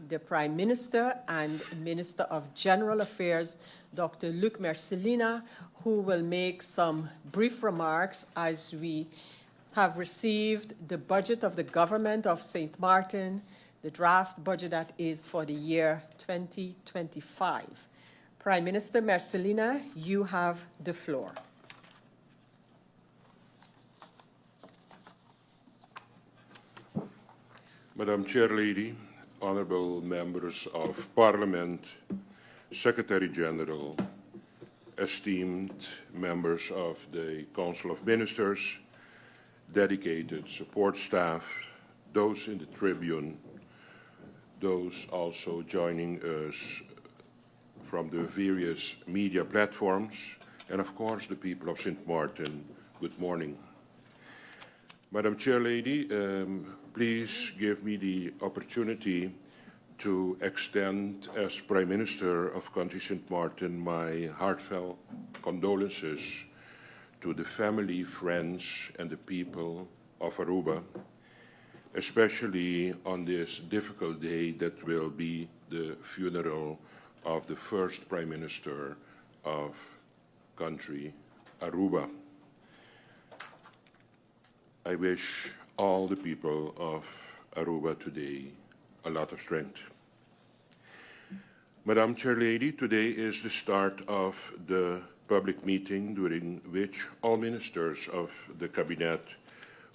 the Prime Minister and Minister of General Affairs, Dr. Luc Mercelina, who will make some brief remarks as we have received the budget of the government of St. Maarten, the draft budget that is for the year 2025. Prime Minister Mercelina, you have the floor. Madam Chairlady, honorable members of Parliament, Secretary General, esteemed members of the Council of Ministers, dedicated support staff, those in the tribune, those also joining us from the various media platforms, and of course the people of St. Maarten, good morning. Madam Chairlady, please give me the opportunity to extend, as Prime Minister of country St. Maarten, my heartfelt condolences to the family, friends, and the people of Aruba, especially on this difficult day that will be the funeral of the first Prime Minister of country Aruba. I wish all the people of Aruba today a lot of strength. Madam Chairlady, today is the start of the public meeting during which all ministers of the Cabinet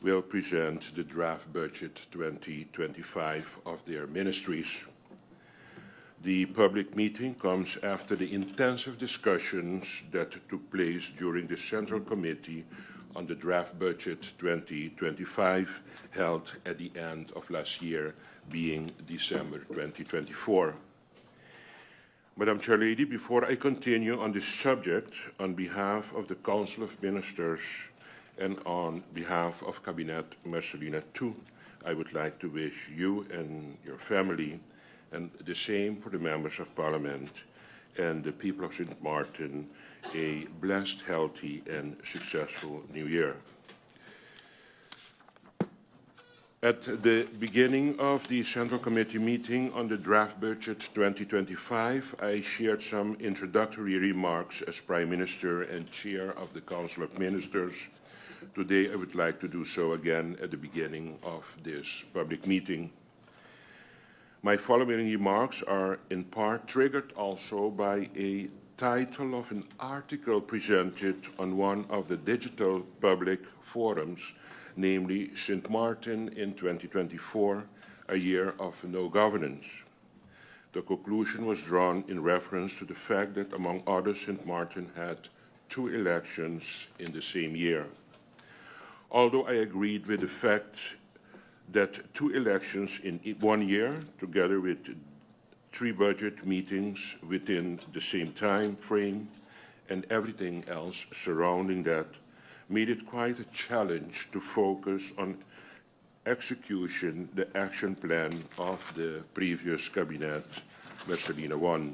will present the draft budget 2025 of their ministries. The public meeting comes after the intensive discussions that took place during the Central Committee on the draft budget 2025 held at the end of last year, being December 2024. Madam Chairlady, before I continue on this subject, on behalf of the Council of Ministers and on behalf of Cabinet Mercelina II, I would like to wish you and your family, and the same for the members of Parliament and the people of St. Maarten, a blessed, healthy, and successful New Year. At the beginning of the Central Committee meeting on the draft budget 2025, I shared some introductory remarks as Prime Minister and Chair of the Council of Ministers. Today, I would like to do so again at the beginning of this public meeting. My following remarks are in part triggered also by a title of an article presented on one of the digital public forums, namely St. Maarten in 2024, a year of no governance. The conclusion was drawn in reference to the fact that, among others, St. Maarten had 2 elections in the same year. Although I agreed with the fact that 2 elections in 1 year, together with 3 budget meetings within the same time frame, and everything else surrounding that, made it quite a challenge to focus on execution, the action plan of the previous Cabinet, Mercelina I.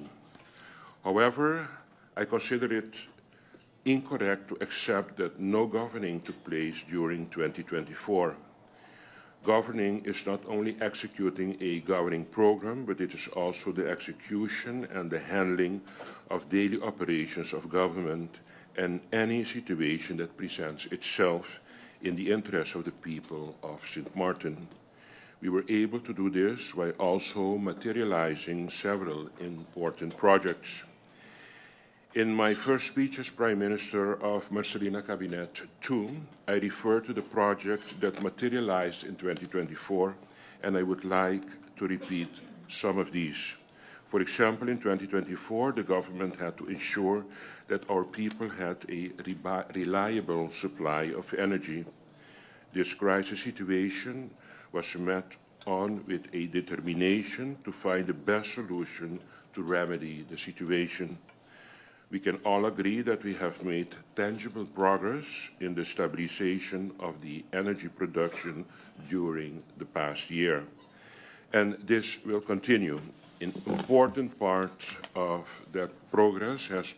However, I consider it incorrect to accept that no governing took place during 2024. Governing is not only executing a governing program, but it is also the execution and the handling of daily operations of government and any situation that presents itself in the interest of the people of St. Maarten. We were able to do this while also materializing several important projects. In my first speech as Prime Minister of Mercelina Cabinet II, I referred to the project that materialized in 2024, and I would like to repeat some of these. For example, in 2024, the government had to ensure that our people had a reliable supply of energy. This crisis situation was met on with a determination to find the best solution to remedy the situation. We can all agree that we have made tangible progress in the stabilization of the energy production during the past year. And this will continue. An important part of that progress has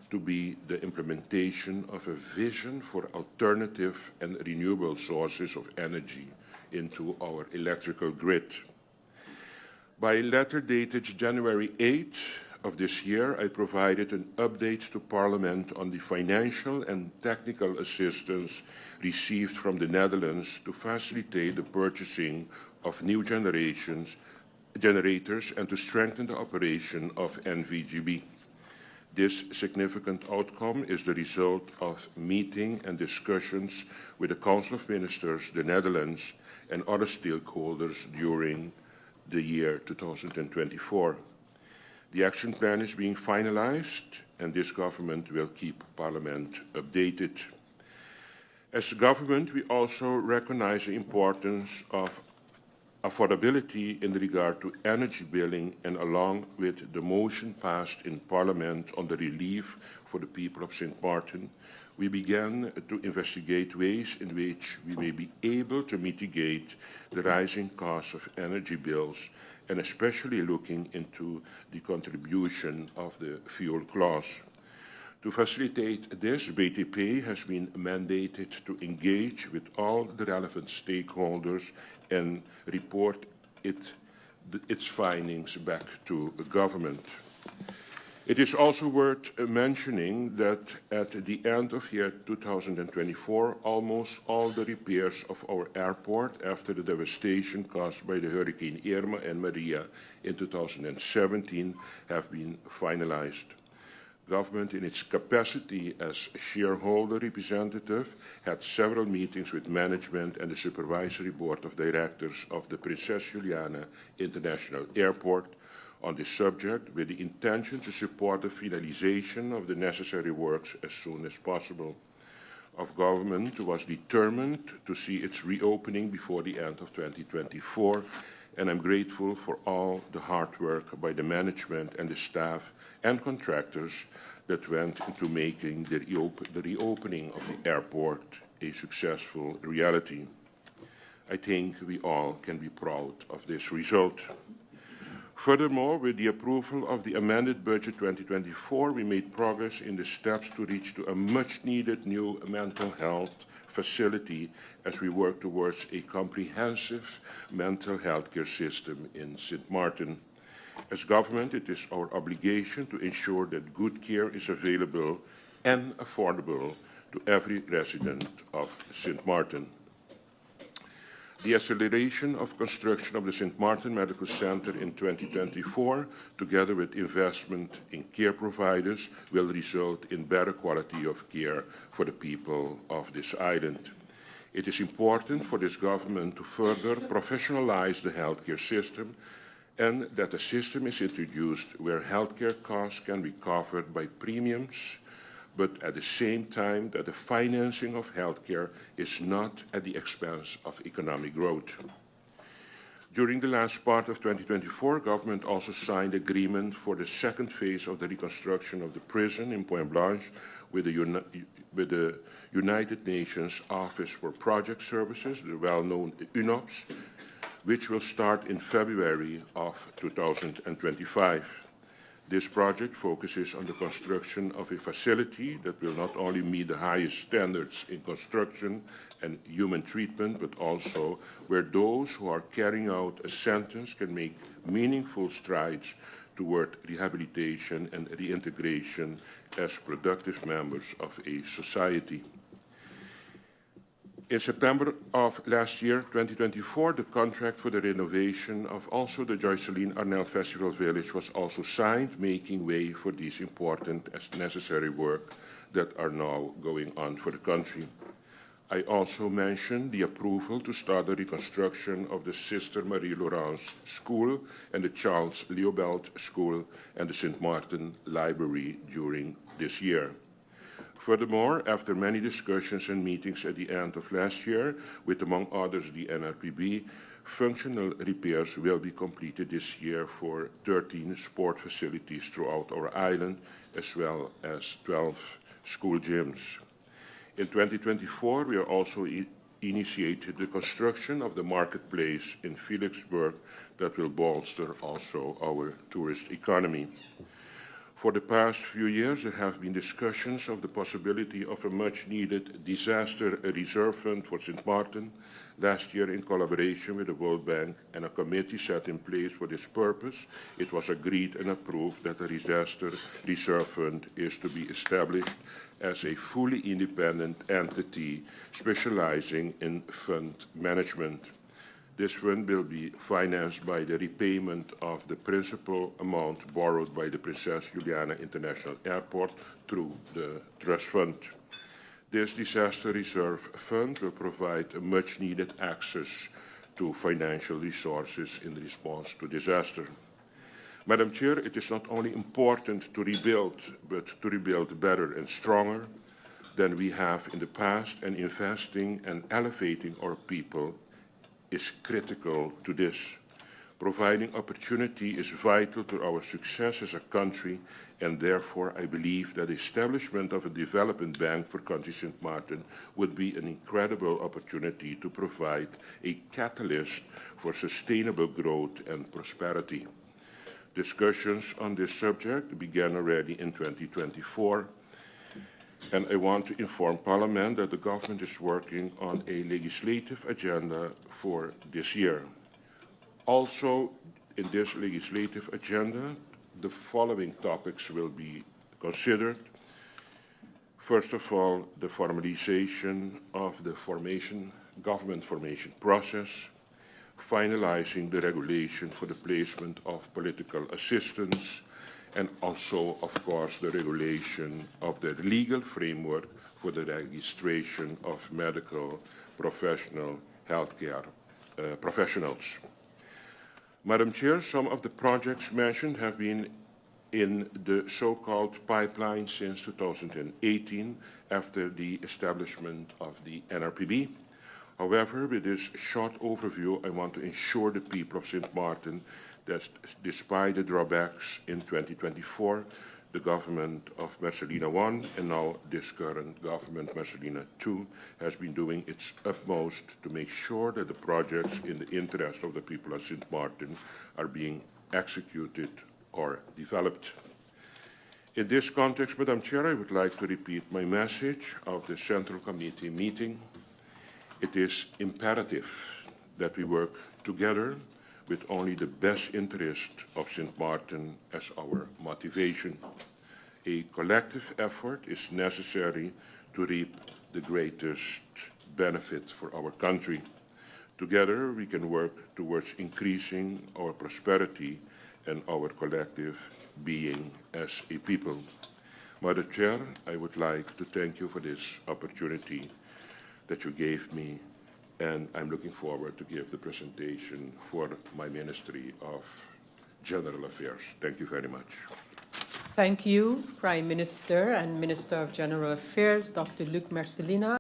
to be the implementation of a vision for alternative and renewable sources of energy into our electrical grid. By letter dated January 8 of this year, I provided an update to Parliament on the financial and technical assistance received from the Netherlands to facilitate the purchasing of new generators and to strengthen the operation of NVGB. This significant outcome is the result of meeting and discussions with the Council of Ministers, the Netherlands, and other stakeholders during the year 2024. The action plan is being finalized, and this government will keep Parliament updated. As a government, we also recognize the importance of affordability in regard to energy billing, and along with the motion passed in Parliament on the relief for the people of St Maarten, we began to investigate ways in which we may be able to mitigate the rising costs of energy bills, and especially looking into the contribution of the fuel clause. To facilitate this, BTP has been mandated to engage with all the relevant stakeholders and report its findings back to the government. It is also worth mentioning that at the end of year 2024, almost all the repairs of our airport after the devastation caused by the Hurricane Irma and Maria in 2017 have been finalized. Government, in its capacity as shareholder representative, had several meetings with management and the supervisory board of directors of the Princess Juliana International Airport on this subject, with the intention to support the finalization of the necessary works as soon as possible. Our government was determined to see its reopening before the end of 2024, and I'm grateful for all the hard work by the management and the staff and contractors that went into making the reopening of the airport a successful reality. I think we all can be proud of this result. Furthermore, with the approval of the amended budget 2024, we made progress in the steps to reach to a much-needed new mental health facility as we work towards a comprehensive mental health care system in St Maarten. As government, it is our obligation to ensure that good care is available and affordable to every resident of St Maarten. The acceleration of construction of the St Maarten Medical Center in 2024, together with investment in care providers, will result in better quality of care for the people of this island. It is important for this government to further professionalize the healthcare system, and that a system is introduced where healthcare costs can be covered by premiums, but at the same time that the financing of healthcare is not at the expense of economic growth. During the last part of 2024, government also signed agreement for the second phase of the reconstruction of the prison in Point Blanche with the United Nations Office for Project Services, the well-known UNOPS, which will start in February of 2025. This project focuses on the construction of a facility that will not only meet the highest standards in construction and human treatment, but also where those who are carrying out a sentence can make meaningful strides toward rehabilitation and reintegration as productive members of a society. In September of last year, 2024, the contract for the renovation of also the Joycelyn Arnel Festival Village was also signed, making way for these important as necessary work that are now going on for the country. I also mentioned the approval to start the reconstruction of the Sister Marie-Laurence School and the Charles Leobelt School and the St Maarten Library during this year. Furthermore, after many discussions and meetings at the end of last year, with among others the NRPB, functional repairs will be completed this year for 13 sport facilities throughout our island, as well as 12 school gyms. In 2024, we are also initiated the construction of the marketplace in Philipsburg that will bolster also our tourist economy. For the past few years, there have been discussions of the possibility of a much-needed disaster reserve fund for St. Maarten. Last year, in collaboration with the World Bank and a committee set in place for this purpose, it was agreed and approved that a disaster reserve fund is to be established as a fully independent entity specializing in fund management. This fund will be financed by the repayment of the principal amount borrowed by the Princess Juliana International Airport through the trust fund. This disaster reserve fund will provide a much-needed access to financial resources in response to disaster. Madam Chair, it is not only important to rebuild, but to rebuild better and stronger than we have in the past, and investing and elevating our people is critical to this. Providing opportunity is vital to our success as a country, and therefore I believe that the establishment of a development bank for country St. Maarten would be an incredible opportunity to provide a catalyst for sustainable growth and prosperity. Discussions on this subject began already in 2024, and I want to inform Parliament that the government is working on a legislative agenda for this year. Also, in this legislative agenda, the following topics will be considered. First of all, the formalization of the government formation process, finalizing the regulation for the placement of political assistance, and also, of course, the regulation of the legal framework for the registration of medical professional healthcare professionals. Madam Chair, some of the projects mentioned have been in the so-called pipeline since 2018 after the establishment of the NRPB. However, with this short overview, I want to assure the people of St. Maarten that despite the drawbacks in 2024, the government of Marcelina I and now this current government, Marcelina II, has been doing its utmost to make sure that the projects in the interest of the people of St. Maarten are being executed or developed. In this context, Madam Chair, I would like to repeat my message of the Central Committee meeting. It is imperative that we work together with only the best interest of St. Maarten as our motivation. A collective effort is necessary to reap the greatest benefit for our country. Together, we can work towards increasing our prosperity and our collective being as a people. Madam Chair, I would like to thank you for this opportunity that you gave me, and I'm looking forward to give the presentation for my Ministry of General Affairs. Thank you very much. Thank you, Prime Minister and Minister of General Affairs, Dr. Luc Marcelina.